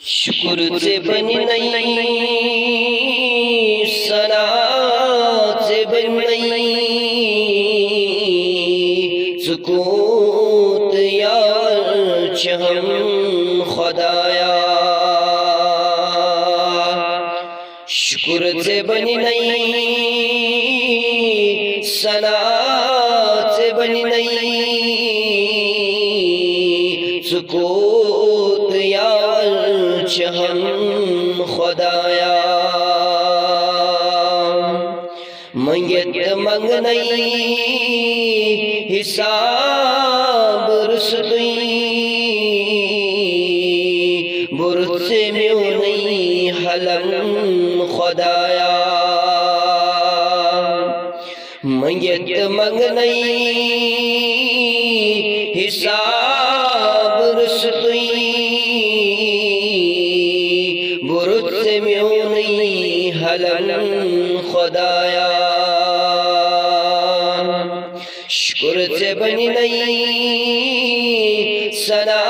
شکر سے بنی نہیں ثنا سے بنی سکوت یار چہم خدایا شکر سے بنی نہیں ثنا سے بنی نہیں سکوت یار چہم خدایا منگت منگ نہیں حساب رسدی برد سے میو نہیں حلم خدایا منگت منگ نہیں حساب رسدی برد سے میو نہیں حلم خدایا شکر سے بنی نہیں ثنا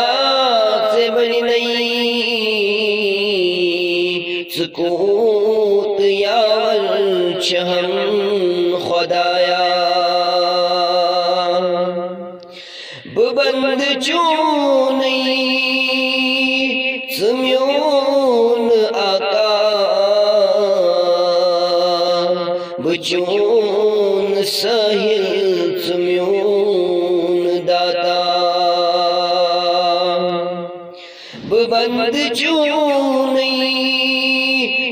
سے بنی نہیں سکوت یار چہم خدایا ببند چون سمیون آقا بچون ساحل سمیون داتا ببند چون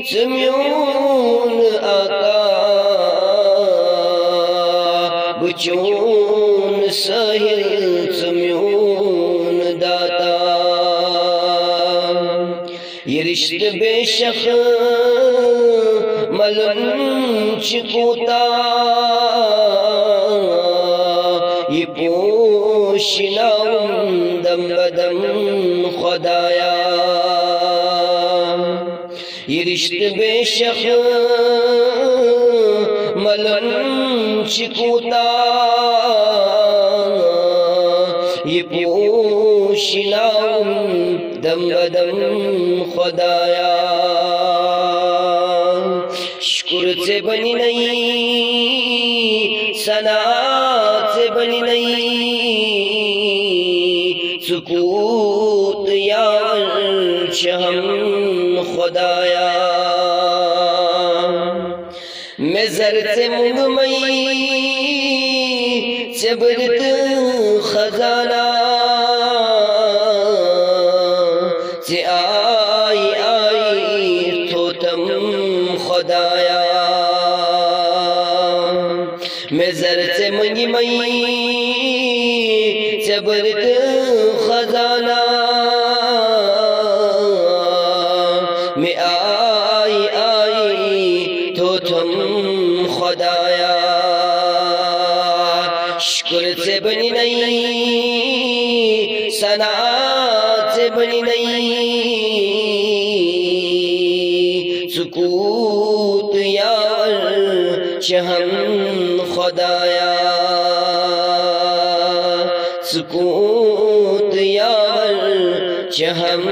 سمیون آقا بچون ساحل سمیون داتا یہ رشت بے شک ملن چکوتا یہ پوشناؤں دم بدم خدایا یہ رشت بے شک ملن چکوتا یہ پوشناؤں دم بدم خدایا شکر سے بنی نہیں ثنا سے بنی نہیں سکوت یار چہم خدایا میں زر سے منگمئی سے برد خزانہ سے آئی آئی تو تم خدایا میں زر سے منگمئی سے برد خزانہ میں آئی آئی تو تم خدایا شکر سے بنی نہیں ثنا سے بنی نہیں سکوت یار چہم خدایا سکوت یار چہم